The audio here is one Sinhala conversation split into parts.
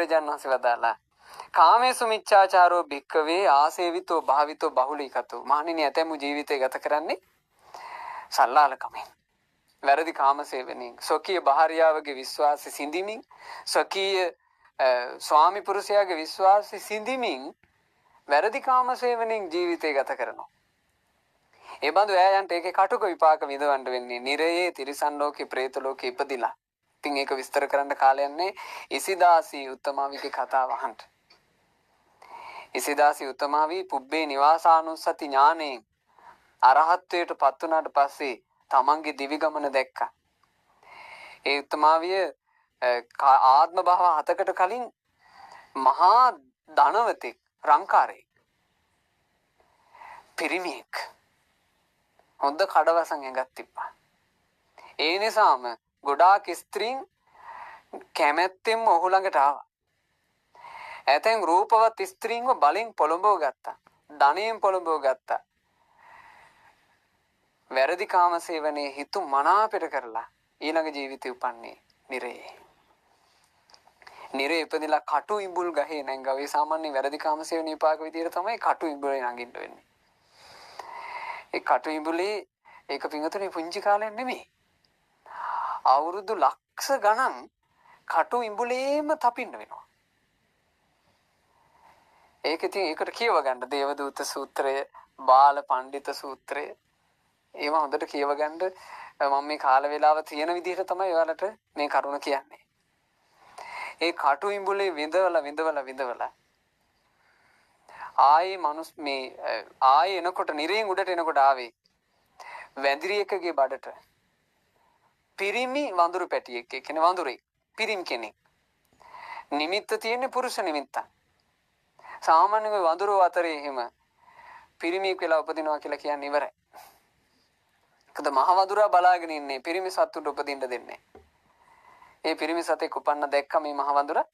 බුදුරජාණන් වහන්සේ වදාලා කාමේසු මිච්ඡාචාරෝ භික්කවේ ආසේවිතෝ භාවිතෝ බහුලීකතෝ. මහණෙනි ඇතැමු ජීවිතය ගත කරන්නේ සල්ලාලකමින්, වැරදි කාමසේවනයෙන්, ස්වකීය භාර්යාවගේ විශ්වාසය සිඳිමින්, ස්වකීය ස්වාමි පුරුෂයාගේ විශ්වාසය සිඳිමින් වැරදි කාමසේවනයෙන් ජීවිතය ගත කරනවා. ඒ බඳු ඈයන්ට ඒකේ කටුක විපාක විඳවන්න වෙන්නේ නිරයේ, තිරිසන් ලෝකේ, പ്രേත ලෝකේ ඉපදිලා. ඉතින් ඒක විස්තර කරන්න කාලයක් නැහැ. ඉසිදාසී උත්තමාවිගේ කතාව අහන්න. ඉසිදාසී උත්තමාවි පුබ්බේ නිවාසානුස්සති ඥාණයෙන් අරහත්ත්වයට පත් වුණාට පස්සේ තමන්ගේ දිවි ගමන දැක්කා. ඒ උත්තමාවිය ආත්ම භව 7කට කලින් මහා ධනවතෙක්, රංකාරයෙක්, පිරිමියෙක්, හොඳ කඩවසන් ඇඟක් තිබ්බා. ඒ නිසාම ගොඩාක් ස්ත්‍රීන් කැමැත්තෙන්ම ඔහු ළඟට ආවා. ඇතැම් රූපවත් ස්ත්‍රීන්ව බලෙන් පොළඹව ගත්තා. ධනයෙන් පොළඹව ගත්තා. වැරදි කාමසේවනයේ හිතු මනාපෙට කරලා ඊළඟ ජීවිතේ උපන්නේ නිරේ. නිරේ ඉපදිලා කටු ඉඹුල් ගහේ නැංගා. ඒ සාමාන්‍ය වැරදි කාමසේවන විපාක විදියට තමයි කටු ඉඹුලේ නගින්න වෙන්නේ. ඒ කටු ඉඹුලේ ඒක පිංගුතුනේ පුංචි කාලයක් නෙමෙයි. අවුරුදු ලක්ෂ ගණන් කටු ඉඹුලේම තපින්න වෙනවා. ඒක ඉතින් ඒකට කියව ගන්න දේවදූත සූත්‍රය, බාල පණ්ඩිත සූත්‍රය, ඒවා හොඳට කියව ගන්න. මම මේ කාල වේලාව තියෙන විදිහට තමයි ඔයාලට මේ කරුණ කියන්නේ. ඒ කටු ඉඹුලේ විඳවලා ආයේ එනකොට නිරයෙන් උඩට එනකොට ආවේ වැඳිරියකගේ බඩට පිරිමි වඳුරු පැටියෙක්. ඒ කියන්නේ වඳුරෙක්, පිරිමි කෙනෙක්. නිමිත්ත තියෙන්නේ පුරුෂ නිමිත්තක්. සාමාන්‍ය වඳුරෝ අතරේ එහෙම පිරිමියෙක් වෙලා උපදිනවා කියලා කියන්නේ ඉවරයි. මොකද මහ වඳුරා බලාගෙන ඉන්නේ පිරිමි සත්තුන්ට උපදින්න දෙන්නේ. ඒ පිරිමි සතෙක් උපන්න දැක්ක මේ මහ වඳුරා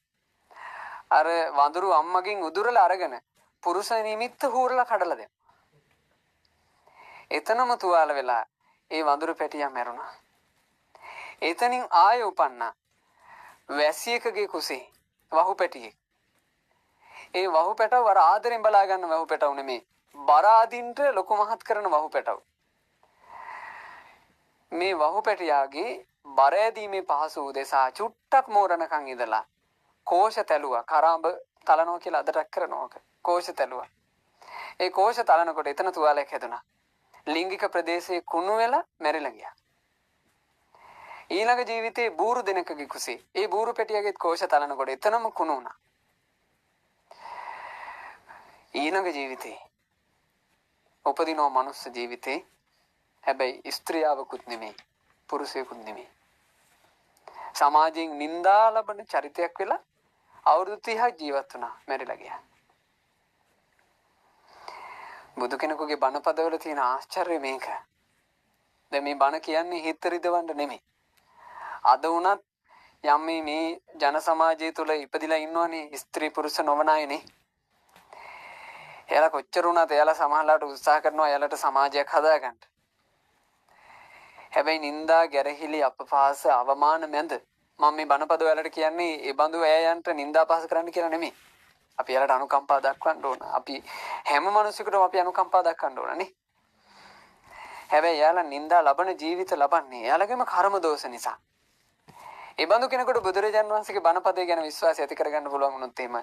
අර වඳුරු අම්මගෙන් උදුරලා අරගෙන පුරුෂ නිමිත්ත හූරලා කඩලා දෙනවා. එතනම තුවාල වෙලා ඒ වඳුරු පැටියා මැරුණා. එතනින් ආයෙ උපන්නා වැසියකගේ කුසේ වහු පැටියෙක්. ඒ වහු පැටව අර ආදරෙන් බලා ගන්න වහු පැටව නෙමේ, බර ආදින්ට ලොකු මහත් කරන වහු පැටව. මේ වහු පැටියාගේ බර ඇදීමේ පහසු උදෙසා චුට්ටක් මෝරණකන් ඉඳලා කෝෂ තැලුවා. කරාඹ තලනවා කියලා අදටක් කරනවා. කෝෂ තැලුවා. ඒ කෝෂ තලනකොට එතන තුවාලයක් හැදුනා. ලිංගික ප්‍රදේශයේ කුණු වෙලා මැරිලා ගියා. ඊළඟ ජීවිතේ බූරු දෙනකගේ කුසේ ඒ බූරු පැටියාගේ කෝෂ තලනකොට එතනම කුණු වුණා. ඊළඟ ජීවිතේ උපදිනව මනුස්ස ජීවිතේ. හැබැයි ස්ත්‍රියවකුත් නෙමෙයි, පුරුෂයෙකුත් නෙමෙයි. සමාජයෙන් නිඳා ලබන චරිතයක් වෙලා අවුරුදු 30ක් ජීවත් වුණා, මැරිලා ගියා. බුදු කෙනෙකුගේ බණ පදවල තියෙන ආශ්චර්යය මේක. දැන් මේ බණ කියන්නේ හිත රිදවන්න නෙමෙයි. අද වුණත් යම් මේ ජන සමාජය තුළ ඉපදිලා ඉන්නවනේ ස්ත්‍රී පුරුෂ නොවන අයනේ. එයාලා කොච්චර වුණත් එයාලා සමාජලාට උත්සාහ කරනවා එයාලට සමාජයක් හදාගන්න. හැබැයි නිന്ദා, ගැරහිලි, අපහාස, අවමාන මැද මම මේ බණපද වලට කියන්නේ ඒ බඳු අයයන්ට නිന്ദා පහස කරන්න කියලා නෙමෙයි. අපි එයාලට අනුකම්පා දක්වන්න ඕන. අපි හැම මිනිසෙකුටම අපි අනුකම්පා දක්වන්න ඕන නේ. හැබැයි එයාලා නිന്ദා ලබන ජීවිත ලබන්නේ එයාලගේම කර්ම දෝෂ නිසා. ඒ බඳු කෙනෙකුට බුදුරජාන් වහන්සේගේ බණපදේ ගැන විශ්වාසය ඇති කරගන්න පුළුවන් වුණොත් එහෙම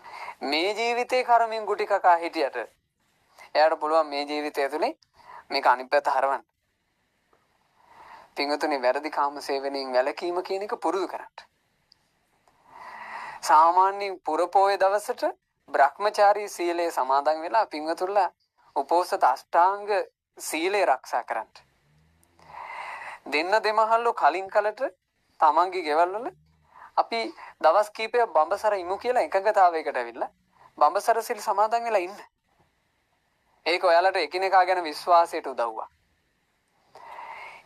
මේ ජීවිතේ කර්මෙන් ගුටි කකා හිටියට එයාට පුළුවන් මේ ජීවිතය ඇතුලේ මේක අනිත් පැත්ත හරවන්න. පින්වතුනි, වැරදි කාම සේවනයෙන් වැළකීම කියන එක පුරුදු කරන්න. සාමාන්‍යයෙන් පුරපෝය දවසට බ්‍රහ්මචාරී සීලය සමාදන් වෙලා පින්වතුන්ලා උපෝසත අෂ්ටාංග සීලය ආරක්ෂා කරන්න. දෙන්න දෙමහල්ලෝ කලින් කලට තමන්ගේ ගෙවල් වල අපි දවස් කීපයක් බඹසර ඉමු කියලා එකඟතාවයකට ඇවිල්ලා බඹසර සීල් සමාදන් වෙලා ඉන්න. ඒක ඔයාලට එකිනෙකා ගැන විශ්වාසයට උදව්වා.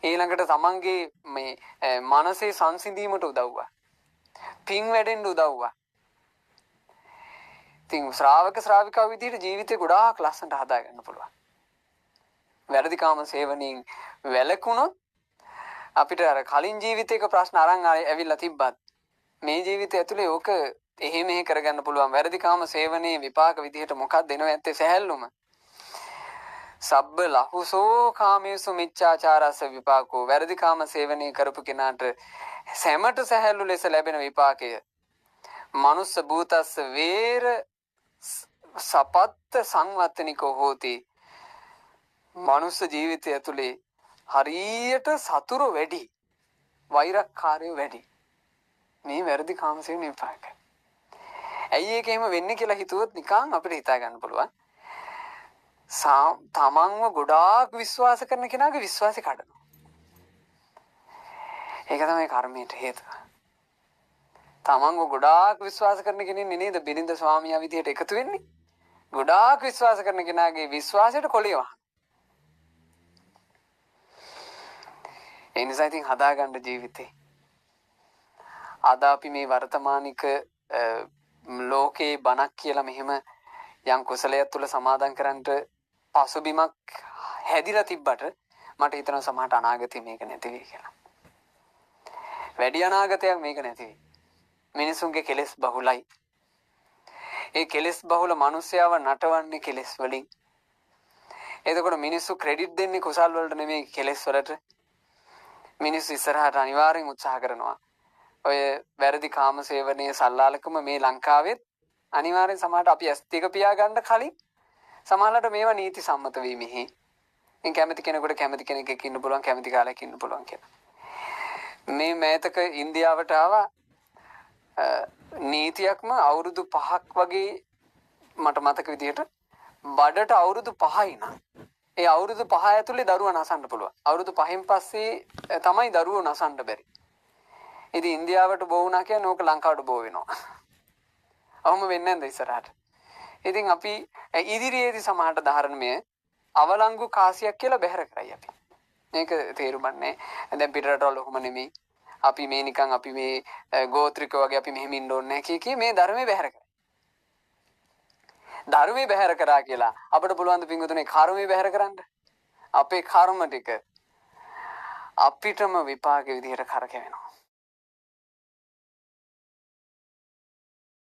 ඊළඟට තමන්ගේ මේ මනසේ සංසිඳීමට උදව්වා. පින් වැඩෙන්න උදව්වා. ඉතින් ශ්‍රාවක ශ්‍රාවිකාව විදිහට ජීවිතේ ගොඩාක් ලස්සනට හදාගන්න පුළුවන්. වැරදි කාම සේවනයෙන් වැළකුණොත් අපිට අර කලින් ජීවිතයක ප්‍රශ්න අරන් ඇවිල්ලා තිබ්බත් මේ ජීවිතය ඇතුලේ ඕක එහෙ මෙහෙ කරගන්න පුළුවන්. වැරදි කාම සේවනයේ විපාක විදිහට මොකක්ද දෙනව ඇත්තේ සැහැල්ලුම. සබ්බ ලහුසෝ කාමේසු මිච්ඡාචාරස්ස විපාකෝ. වැරදි කාම සේවනයේ කරපු කෙනාට සැමට සැහැල්ලු ලෙස ලැබෙන විපාකය මනුස්ස භූතස්ස වේර සපත්ත සංවත්තනිකෝ හෝති. මනුස්ස ජීවිතය ඇතුලේ හරියට සතුරු වැඩි, වෛරක්කාරයෝ වැඩි. මේ වැරදි කාම සේවනයේ විපාකය. ඇයි ඒක එහෙම වෙන්නේ කියලා හිතුවොත් නිකන් අපිට හිතා ගන්න පුළුවන්. තමන්ව ගොඩාක් විශ්වාස කරන කෙනාගේ විශ්වාසය කඩනවා. ඒක තමයි කර්මයට හේතුව. තමන්ව ගොඩාක් විශ්වාස කරන කෙනෙක් නේද බිරිඳ ස්වාමියා විදියට එකතු වෙන්නේ. ගොඩාක් විශ්වාස කරන කෙනාගේ විශ්වාසයට කොලේ වහන. ඒ නිසා ඉතින් හදාගන්න ජීවිතේ. අද අපි මේ වර්තමානික ලෝකේ බණක් කියලා මෙහෙම යම් කුසලයක් තුල සමාදන් කරන්නට පසුබිමක් හැදිලා තිබ්බට මට හිතෙනවා සමහරට අනාගතේ මේක නැති වෙයි කියලා. වැඩි අනාගතයක් මේක නැති වෙයි. මිනිසුන්ගේ කෙලෙස් බහුලයි. ඒ කෙලෙස් බහුල මිනිස්යාව නටවන්නේ කෙලෙස් වලින්. එතකොට මිනිස්සු ක්‍රෙඩිට් දෙන්නේ කුසල් වලට නෙමෙයි කෙලෙස් වලට. මිනිස්සු ඉස්සරහට අනිවාර්යෙන් උත්සාහ කරනවා. ඔය වැරදි කාම සේවනයේ සල්ලාලකම මේ ලංකාවෙත් අනිවාර්යෙන් සමහරට අපි ඇස් දෙක පියාගන්න කලින් සමහරවිට මේවා නීති සම්මත වෙයි මෙහි. ඉතින් කැමති කෙනෙකුට කැමති කෙනෙක් එක්ක ඉන්න පුළුවන්, කැමති කාලයක් ඉන්න පුළුවන් කියලා. මේ මෑතක ඉන්දියාවට ආවා නීතියක්ම අවුරුදු 5ක් වගේ මට මතක විදිහට බඩට අවුරුදු 5යි නම් ඒ අවුරුදු 5 ඇතුලේ දරුවා නසන්න පුළුවන්. අවුරුදු 5න් පස්සේ තමයි දරුවෝ නසන්න බැරි. ඉතින් ඉන්දියාවට බෝ වුණා කියන්නේ ඕක ලංකාවට බෝ වෙනවා. අවම වෙන්නේ නැන්ද ඉස්සරහට. ඉතින් අපි ඉදිරියේදී සමහරට ධර්මය අවලංගු කාසියක් කියලා බැහැර කරයි අපි. මේක තේරුම්න්නේ. දැන් පිටරටවල ඔහොම නෙමෙයි. අපි මේ නිකන් අපි මේ ගෝත්‍රික වගේ අපි මෙහෙම ඉන්න ඕනේ නැහැ කිය මේ ධර්මයේ බැහැර කරයි. ධර්මයේ බැහැර කරා කියලා අපිට පුළුවන් ද පින්වතුනේ කර්මයේ බැහැර කරන්න? අපේ කර්ම ටික අපිටම විපාක විදිහට කරකැවෙනවා.